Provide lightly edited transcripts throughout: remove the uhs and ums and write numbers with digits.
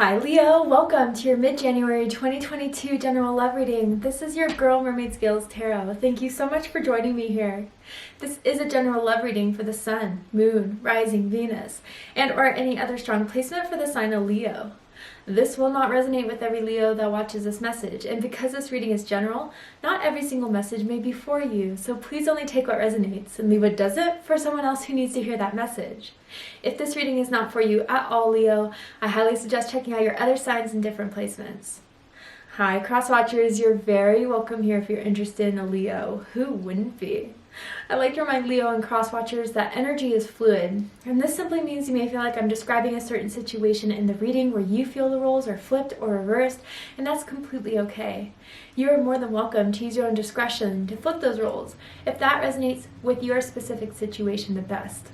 Hi Leo, welcome to your mid-January 2022 general love reading. This is your girl Mermaid Scales Tarot. Thank you so much for joining me here. This is a general love reading for the Sun, Moon, Rising, Venus, and or any other strong placement for the sign of Leo. This will not resonate with every Leo that watches this message, and because this reading is general, not every single message may be for you, so please only take what resonates and leave what doesn't for someone else who needs to hear that message. If this reading is not for you at all, Leo, I highly suggest checking out your other signs and different placements. Hi, cross watchers, you're very welcome here if you're interested in a Leo. Who wouldn't be? I like to remind Leo and cross watchers that energy is fluid, and this simply means you may feel like I'm describing a certain situation in the reading where you feel the roles are flipped or reversed, and that's completely okay. You are more than welcome to use your own discretion to flip those roles if that resonates with your specific situation the best.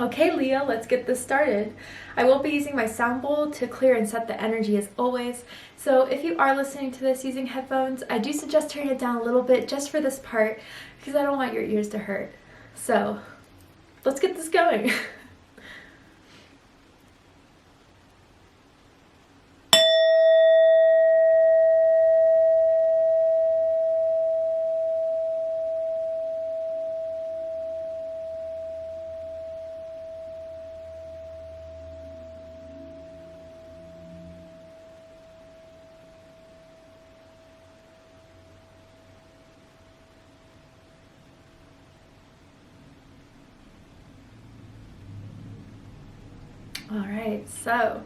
Okay, Leo, let's get this started. I will be using my sound bowl to clear and set the energy as always, so if you are listening to this using headphones, I do suggest turning it down a little bit just for this part because I don't want your ears to hurt. So, let's get this going. Alright, so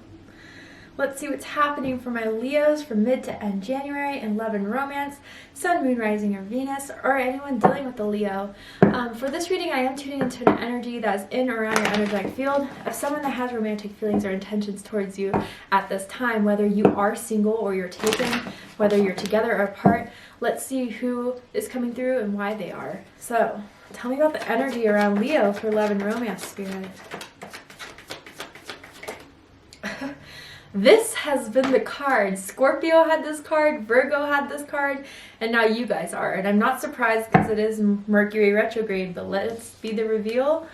let's see what's happening for my Leos from mid to end January in love and romance, Sun, Moon, Rising, or Venus, or anyone dealing with a Leo. For this reading, I am tuning into an energy that is in or around your energetic field of someone that has romantic feelings or intentions towards you at this time, whether you are single or you're taken, whether you're together or apart. Let's see who is coming through and why they are. So, tell me about the energy around Leo for love and romance, Spirit. This has been the card. Scorpio had this card, Virgo had this card, and now you guys are. And I'm not surprised because it is Mercury retrograde, but let's be the reveal.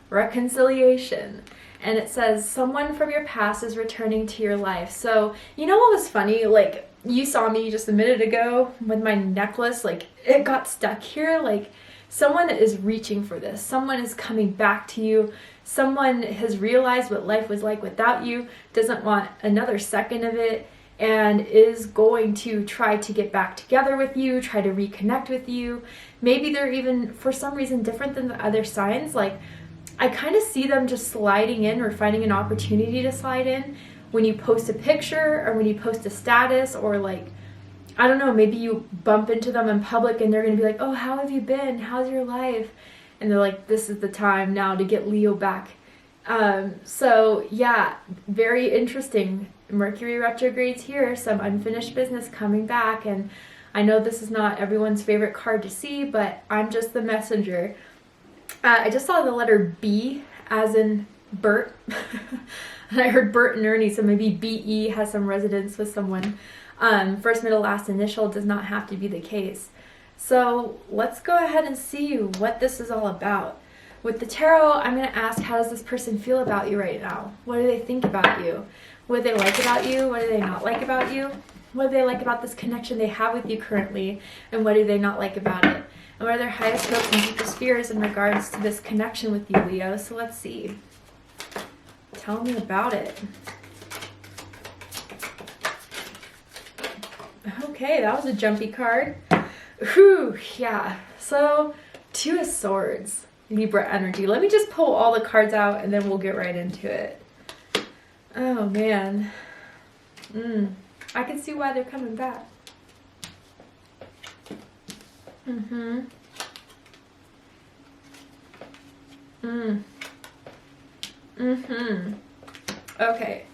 Reconciliation. And it says, someone from your past is returning to your life. So, you know what was funny? Like, you saw me just a minute ago with my necklace. Like, it got stuck here. Like, someone is reaching for this. Someone is coming back to you. Someone has realized what life was like without you, doesn't want another second of it, and is going to try to get back together with you, try to reconnect with you. Maybe they're even, for some reason, different than the other signs. Like, I kind of see them just sliding in or finding an opportunity to slide in when you post a picture or when you post a status, or like, I don't know, maybe you bump into them in public and they're going to be like, oh, how have you been? How's your life? And they're like, this is the time now to get Leo back. So yeah, very interesting. Mercury retrogrades here, some unfinished business coming back. And I know this is not everyone's favorite card to see, but I'm just the messenger. I just saw the letter B as in Bert. And I heard Bert and Ernie, so maybe BE has some resonance with someone. First, middle, last initial does not have to be the case. So let's go ahead and see what this is all about. With the tarot, I'm going to ask, how does this person feel about you right now? What do they think about you? What do they like about you? What do they not like about you? What do they like about this connection they have with you currently? And what do they not like about it? And what are their highest hopes and deepest fears in regards to this connection with you, Leo? So let's see. Tell me about it. Okay, that was a jumpy card. Whew, yeah. So, Two of Swords, Libra energy. Let me just pull all the cards out and then we'll get right into it. Oh, man. I can see why they're coming back. Okay.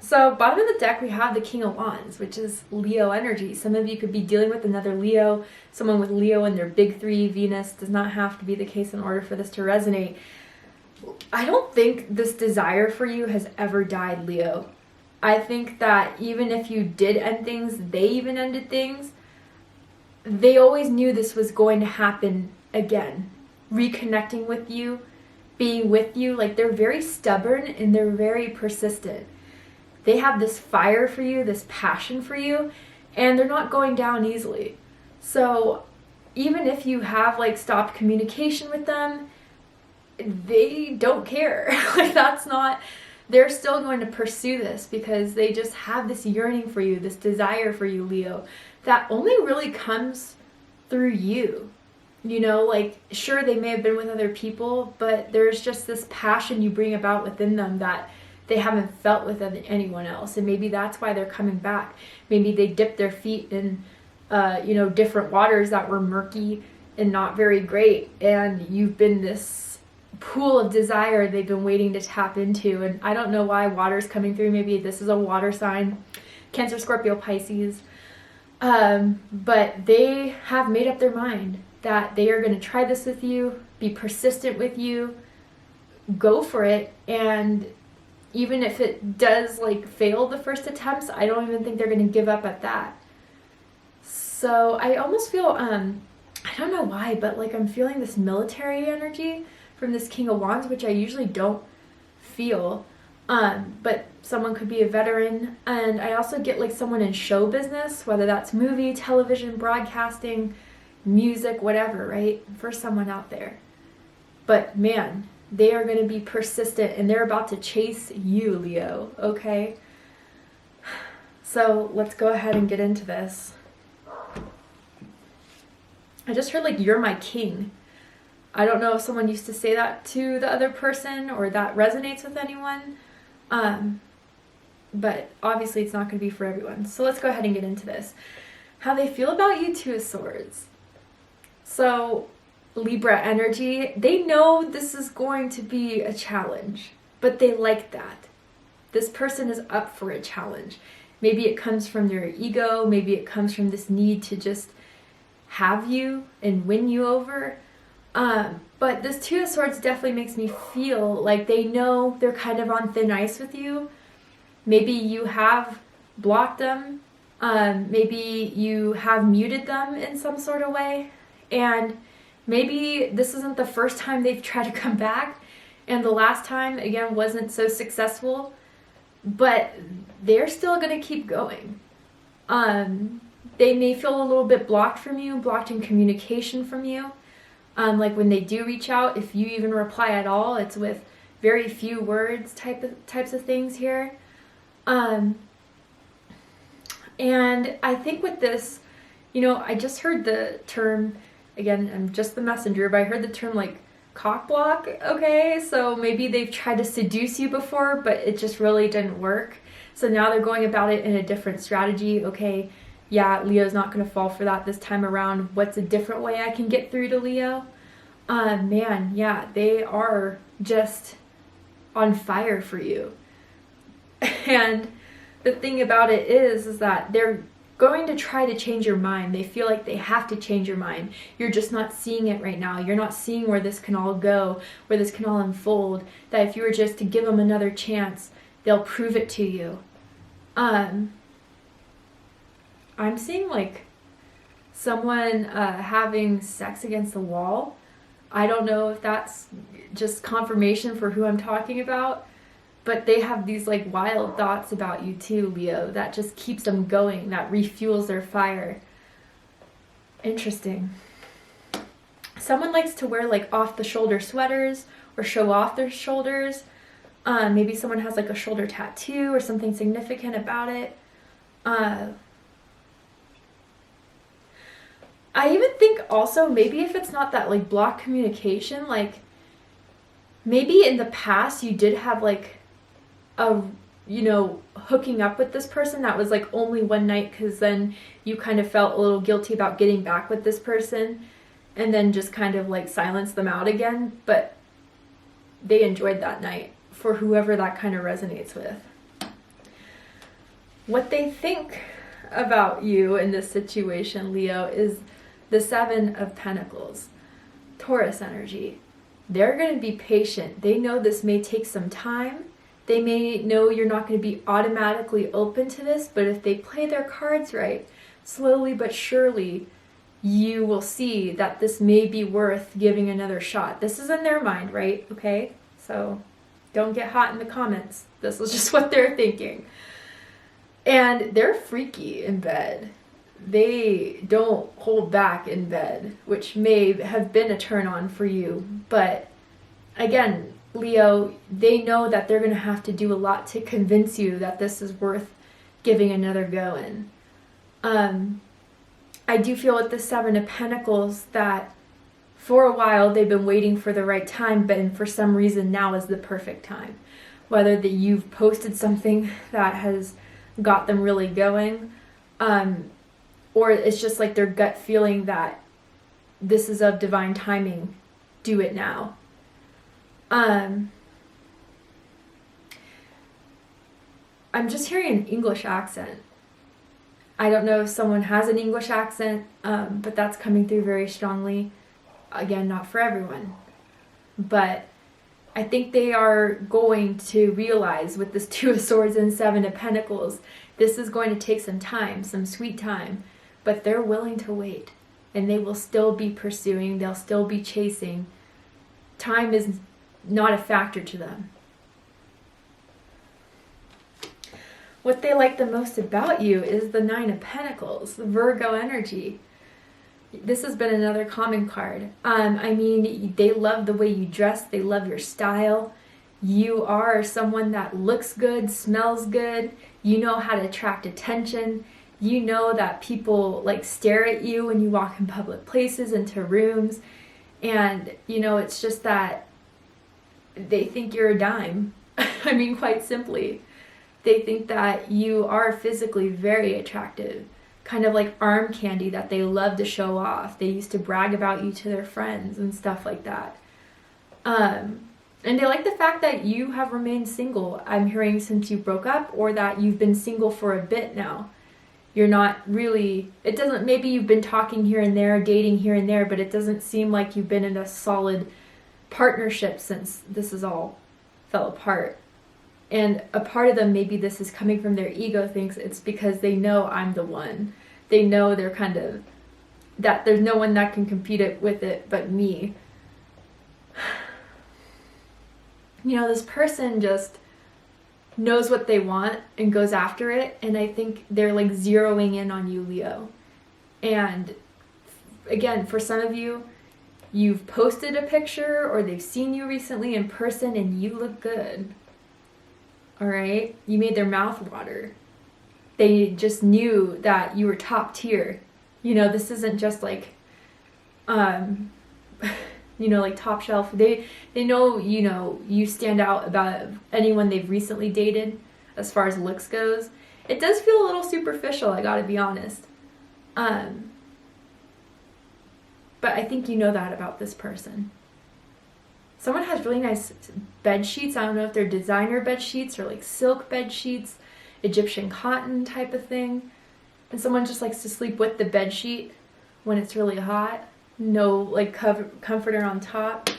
So, bottom of the deck, we have the King of Wands, which is Leo energy. Some of you could be dealing with another Leo, someone with Leo in their big three. Venus does not have to be the case in order for this to resonate. I don't think this desire for you has ever died, Leo. I think that even if you did end things, they even ended things. They always knew this was going to happen again. Reconnecting with you, being with you. Like, they're very stubborn and they're very persistent. they have this fire for you, this passion for you, and they're not going down easily. So even if you have like stopped communication with them, they don't care. Like that's not, they're still going to pursue this because they just have this yearning for you, this desire for you, Leo, that only really comes through you. You know, like sure, they may have been with other people, but there's just this passion you bring about within them that they haven't felt with anyone else. And maybe that's why they're coming back. Maybe they dipped their feet in different waters that were murky and not very great, and you've been this pool of desire they've been waiting to tap into. And I don't know why water's coming through. Maybe this is a water sign, Cancer, Scorpio, Pisces, but they have made up their mind that they are going to try this with you, be persistent with you, go for it. And even if it does like fail the first attempts, I don't even think they're going to give up at that. So I almost feel, I don't know why, but like I'm feeling this military energy from this King of Wands, which I usually don't feel. But someone could be a veteran. And I also get like someone in show business, whether that's movie, television, broadcasting, music, whatever, right? For someone out there. But man, they are going to be persistent and they're about to chase you, Leo, okay? So let's go ahead and get into this. I just heard like, you're my king. I don't know if someone used to say that to the other person or that resonates with anyone. But obviously it's not going to be for everyone. So let's go ahead and get into this. How they feel about you, Two of Swords. So Libra energy, they know this is going to be a challenge, but they like that. This person is up for a challenge. Maybe it comes from their ego. Maybe it comes from this need to just have you and win you over. But this Two of Swords definitely makes me feel like they know they're kind of on thin ice with you. Maybe you have blocked them. Maybe you have muted them in some sort of way. And maybe this isn't the first time they've tried to come back. And the last time, again, wasn't so successful. But they're still going to keep going. They may feel a little bit blocked from you, blocked in communication from you. Like when they do reach out, if you even reply at all, it's with very few words types of things here. And I think with this, I just heard the term, again, I'm just the messenger, but I heard the term like cock block, okay? So maybe they've tried to seduce you before, but it just really didn't work. So now they're going about it in a different strategy. Okay, yeah, Leo's not going to fall for that this time around. What's a different way I can get through to Leo? Man, yeah, they are just on fire for you. And the thing about it is that they're going to try to change your mind. They feel like they have to change your mind. You're just not seeing it right now. You're not seeing where this can all go, where this can all unfold. That if you were just to give them another chance, they'll prove it to you. I'm seeing like someone having sex against the wall. I don't know if that's just confirmation for who I'm talking about, but they have these like wild thoughts about you too, Leo, that just keeps them going, that refuels their fire. Interesting. Someone likes to wear like off the shoulder sweaters or show off their shoulders. Maybe someone has like a shoulder tattoo or something significant about it. I even think also maybe if it's not that like block communication, like maybe in the past you did have like a, hooking up with this person that was like only one night, because then you kind of felt a little guilty about getting back with this person and then just kind of like silence them out again. But they enjoyed that night, for whoever that kind of resonates with. What they think about you in this situation, Leo, is the Seven of Pentacles, Taurus energy. They're going to be patient. They know this may take some time. They may know you're not going to be automatically open to this, but if they play their cards right, slowly but surely, you will see that this may be worth giving another shot. This is in their mind, right? Okay? So don't get hot in the comments. This is just what they're thinking. And they're freaky in bed. They don't hold back in bed, which may have been a turn on for you. But again, Leo, they know that they're going to have to do a lot to convince you that this is worth giving another go in. I do feel with the Seven of Pentacles that for a while they've been waiting for the right time, but for some reason now is the perfect time. Whether that you've posted something that has got them really going, or it's just like their gut feeling that this is of divine timing, do it now. I'm just hearing an English accent. I don't know if someone has an English accent, but that's coming through very strongly. Again, not for everyone. But I think they are going to realize with this Two of Swords and Seven of Pentacles, this is going to take some time, some sweet time, but they're willing to wait. And they will still be pursuing, they'll still be chasing. Time is not a factor to them. What they like the most about you is the Nine of Pentacles, the Virgo energy. This has been another common card. I mean, they love the way you dress. They love your style. You are someone that looks good, smells good. You know how to attract attention. You know that people like stare at you when you walk in public places, into rooms. And, you know, it's just that they think you're a dime. I mean, quite simply. They think that you are physically very attractive. Kind of like arm candy that they love to show off. They used to brag about you to their friends and stuff like that. And they like the fact that you have remained single, I'm hearing, since you broke up, or that you've been single for a bit now. You're not really, it doesn't, maybe you've been talking here and there, dating here and there, but it doesn't seem like you've been in a solid partnership since this is all fell apart. And a part of them, maybe this is coming from their ego, thinks it's because they know I'm the one. They know they're kind of, that there's no one that can compete with it but me. You know, this person just knows what they want and goes after it. And I think they're like zeroing in on you, Leo. And again, for some of you, you've posted a picture or they've seen you recently in person and you look good. All right, you made their mouth water. They just knew that you were top tier. You know, this isn't just like, you know, like top shelf. They know, you know, you stand out about anyone they've recently dated as far as looks goes. It does feel a little superficial, I gotta be honest. But I think you know that about this person. Someone has really nice bed sheets. I don't know if they're designer bed sheets or like silk bed sheets, Egyptian cotton type of thing. And someone just likes to sleep with the bed sheet when it's really hot. No like comforter on top.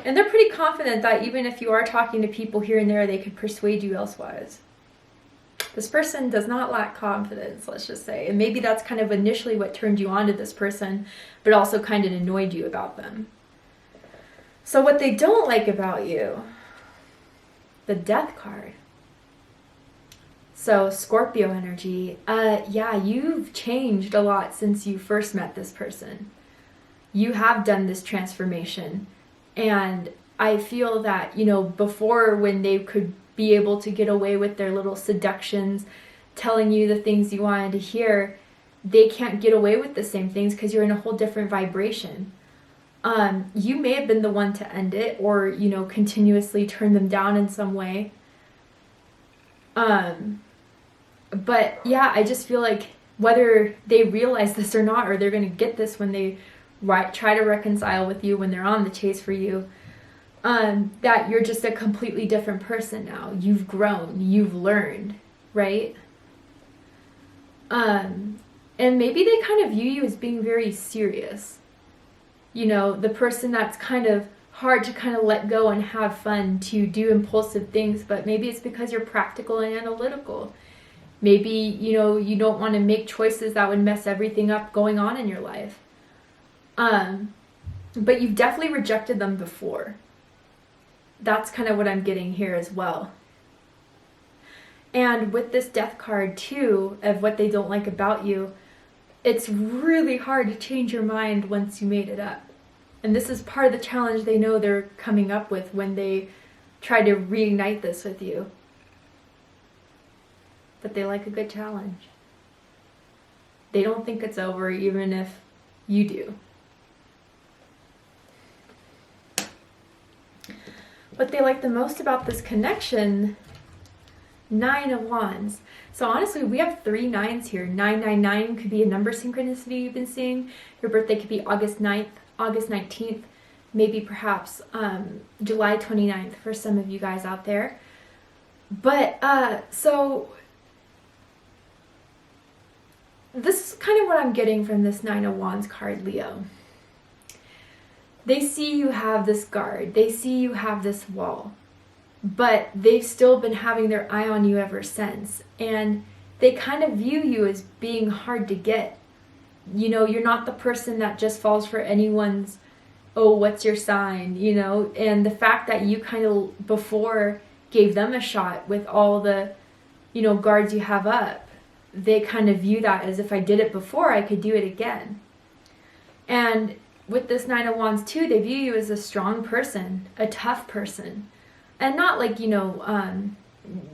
And they're pretty confident that even if you are talking to people here and there, they could persuade you elsewise. This person does not lack confidence, let's just say. And maybe that's kind of initially what turned you on to this person, but also kind of annoyed you about them. So what they don't like about you, the Death card. So Scorpio energy, yeah, you've changed a lot since you first met this person. You have done this transformation. And I feel that, you know, before when they could be able to get away with their little seductions, telling you the things you wanted to hear, they can't get away with the same things because you're in a whole different vibration. You may have been the one to end it or, you know, continuously turn them down in some way. But yeah, I just feel like whether they realize this or not, or they're going to get this when they try to reconcile with you, when they're on the chase for you, that you're just a completely different person now. You've grown, you've learned, right? And maybe they kind of view you as being very serious. You know, the person that's kind of hard to kind of let go and have fun, to do impulsive things, but maybe it's because you're practical and analytical. Maybe, you know, you don't want to make choices that would mess everything up going on in your life. But you've definitely rejected them before. That's kind of what I'm getting here as well. And with this death card too, of what they don't like about you, it's really hard to change your mind once you made it up. And this is part of the challenge they know they're coming up with when they try to reignite this with you. But they like a good challenge. They don't think it's over even if you do. What they like the most about this connection, 9 of Wands. So honestly, we have 3 9s here. 999 could be a number synchronicity you've been seeing. Your birthday could be August 9th, August 19th, maybe perhaps July 29th for some of you guys out there. But so this is kind of what I'm getting from this 9 of Wands card, Leo. They see you have this guard. They see you have this wall. But they've still been having their eye on you ever since. And they kind of view you as being hard to get. You know, you're not the person that just falls for anyone's, oh, what's your sign, you know? And the fact that you kind of before gave them a shot with all the, you know, guards you have up, they kind of view that as if I did it before, I could do it again. And with this 9 of Wands too, they view you as a strong person, a tough person. And not like, you know,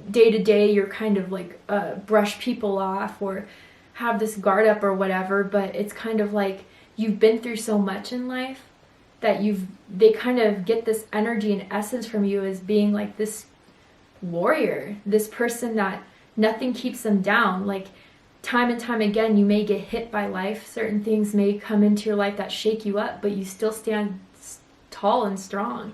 day to day you're kind of like brush people off or have this guard up or whatever, but it's kind of like you've been through so much in life that they kind of get this energy and essence from you as being like this warrior, this person that nothing keeps them down. Like time and time again, you may get hit by life. Certain things may come into your life that shake you up, but you still stand tall and strong.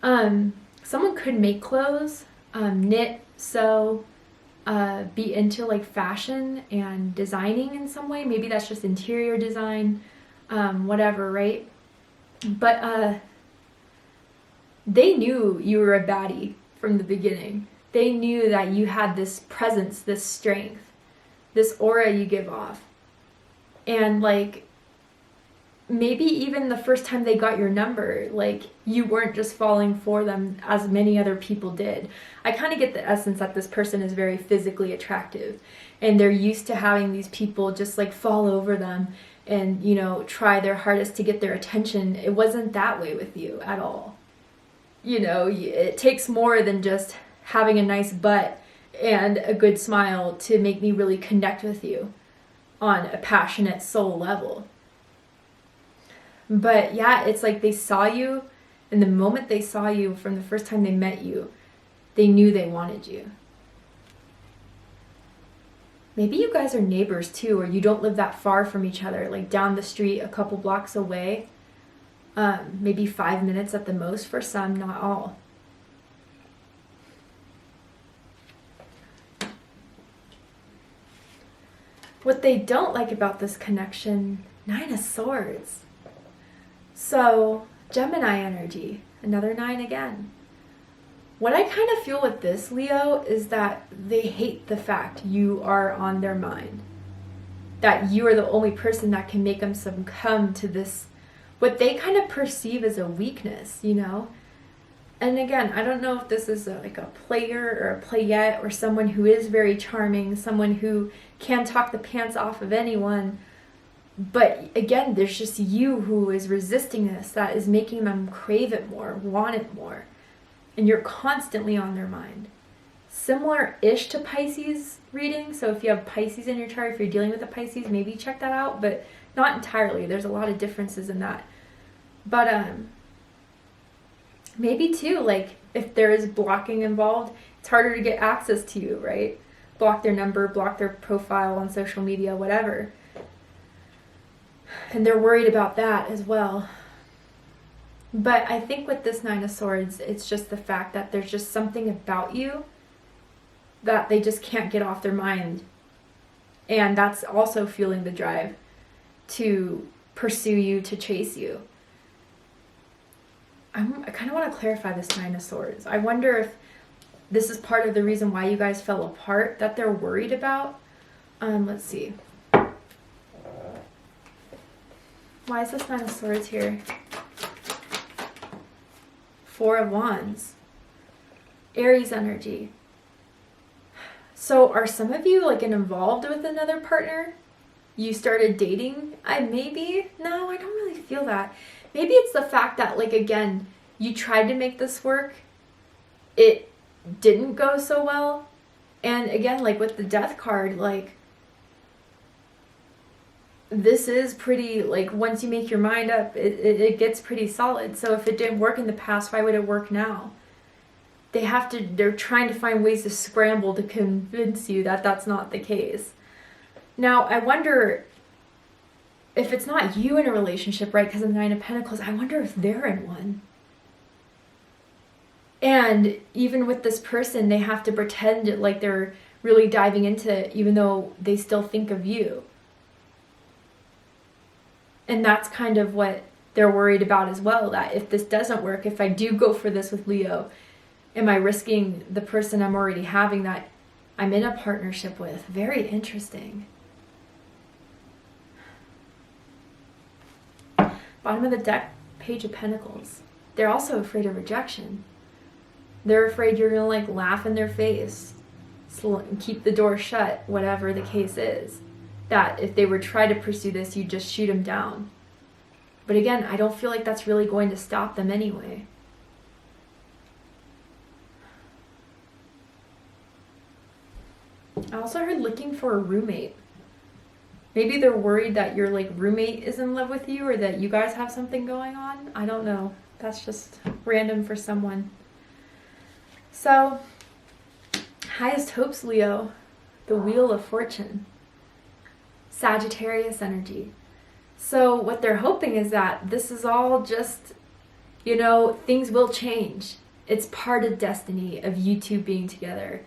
Someone could make clothes, knit, sew, be into like fashion and designing in some way. Maybe that's just interior design, whatever, right? But they knew you were a baddie from the beginning. They knew that you had this presence, this strength, this aura you give off. And like, maybe even the first time they got your number, like you weren't just falling for them as many other people did. I kind of get the essence that this person is very physically attractive and they're used to having these people just like fall over them and, you know, try their hardest to get their attention. It wasn't that way with you at all. You know, it takes more than just having a nice butt and a good smile to make me really connect with you on a passionate soul level. But yeah, it's like they saw you, and the moment they saw you from the first time they met you, they knew they wanted you. Maybe you guys are neighbors too, or you don't live that far from each other, like down the street, a couple blocks away. Maybe 5 minutes at the most for some, not all. What they don't like about this connection, 9 of Swords. So, Gemini energy, another 9 again. What I kind of feel with this, Leo, is that they hate the fact you are on their mind. That you are the only person that can make them succumb to this, what they kind of perceive as a weakness, you know? And again, I don't know if this is like a player or a playette or someone who is very charming, someone who can talk the pants off of anyone. But again, there's just you who is resisting this, that is making them crave it more, want it more. And you're constantly on their mind. Similar-ish to Pisces reading. So if you have Pisces in your chart, if you're dealing with a Pisces, maybe check that out. But not entirely. There's a lot of differences in that. But maybe too, like if there is blocking involved, it's harder to get access to you, right? Block their number, block their profile on social media, whatever. And they're worried about that as well. But I think with this 9 of Swords, it's just the fact that there's just something about you that they just can't get off their mind. And that's also fueling the drive to pursue you, to chase you. I kind of want to clarify this 9 of Swords. I wonder if this is part of the reason why you guys fell apart, that they're worried about. Let's see. Why is this 9 of Swords here? 4 of Wands. Aries energy. So are some of you like involved with another partner? You started dating? No, I don't really feel that. Maybe it's the fact that, like, again, you tried to make this work. It didn't go so well. And again, like with the death card, like, this is pretty, like, once you make your mind up, it gets pretty solid. So if it didn't work in the past, why would it work now? They're trying to find ways to scramble to convince you that that's not the case. Now, I wonder if it's not you in a relationship, right? Because of the Nine of Pentacles, I wonder if they're in one. And even with this person, they have to pretend like they're really diving into it, even though they still think of you. And that's kind of what they're worried about as well, that if this doesn't work, if I do go for this with Leo, am I risking the person I'm already having that I'm in a partnership with? Very interesting. Bottom of the deck, Page of Pentacles. They're also afraid of rejection. They're afraid you're going to like laugh in their face, keep the door shut, whatever the case is. That if they were try to pursue this, you just shoot them down. But again, I don't feel like that's really going to stop them anyway. I also heard looking for a roommate. Maybe they're worried that your like roommate is in love with you, or that you guys have something going on. I don't know. That's just random for someone. So, highest hopes, Leo. The Wheel of Fortune. Sagittarius energy. So what they're hoping is that this is all just, you know, things will change. It's part of destiny of you two being together.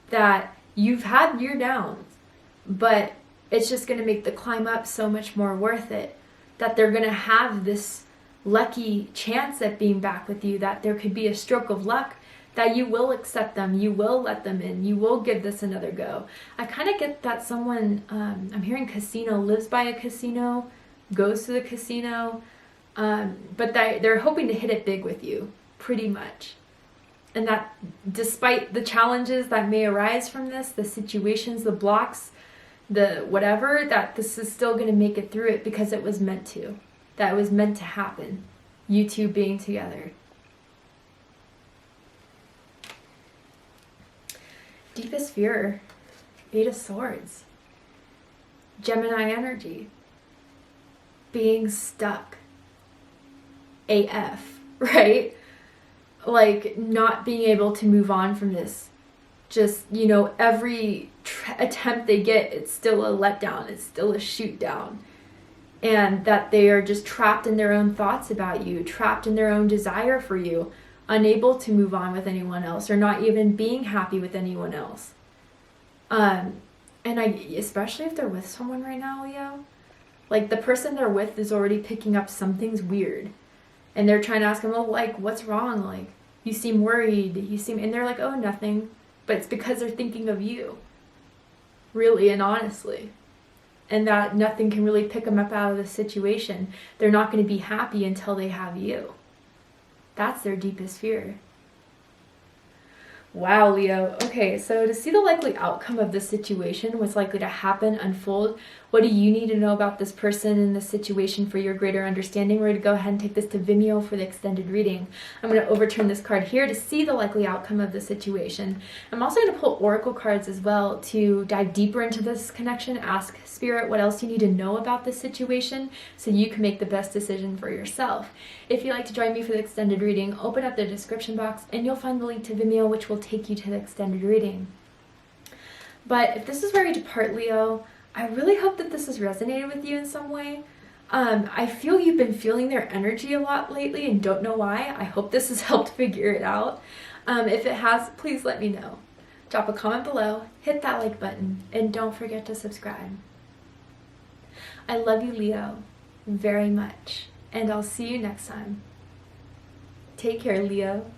That you've had your downs, but it's just going to make the climb up so much more worth it. That they're going to have this lucky chance at being back with you. That there could be a stroke of luck. That you will accept them, you will let them in, you will give this another go. I kind of get that someone, I'm hearing casino, lives by a casino, goes to the casino, but they're hoping to hit it big with you, pretty much. And that despite the challenges that may arise from this, the situations, the blocks, the whatever, that this is still going to make it through it because it was meant to. That it was meant to happen, you two being together. Deepest fear, Eight of Swords, Gemini energy, being stuck, AF, right? Like not being able to move on from this. Just, you know, every attempt they get, it's still a letdown, it's still a shoot down. And that they are just trapped in their own thoughts about you, trapped in their own desire for you. Unable to move on with anyone else, or not even being happy with anyone else. And especially if they're with someone right now, Leo, like the person they're with is already picking up something's weird, and they're trying to ask them, well, like, what's wrong? Like, you seem worried, and they're like, oh, nothing. But it's because they're thinking of you, really and honestly. And that nothing can really pick them up out of the situation. They're not going to be happy until they have you. That's their deepest fear. Wow, Leo. Okay, so to see the likely outcome of this situation, what's likely to happen, unfold, what do you need to know about this person and this situation for your greater understanding? We're going to go ahead and take this to Vimeo for the extended reading. I'm going to overturn this card here to see the likely outcome of the situation. I'm also going to pull oracle cards as well to dive deeper into this connection, ask Spirit what else you need to know about this situation so you can make the best decision for yourself. If you'd like to join me for the extended reading, open up the description box and you'll find the link to Vimeo, which will take you to the extended reading. But if this is where you depart, Leo, I really hope that this has resonated with you in some way. I feel you've been feeling their energy a lot lately and don't know why. I hope this has helped figure it out. If it has, please let me know. Drop a comment below, hit that like button, and don't forget to subscribe. I love you, Leo, very much, and I'll see you next time. Take care, Leo.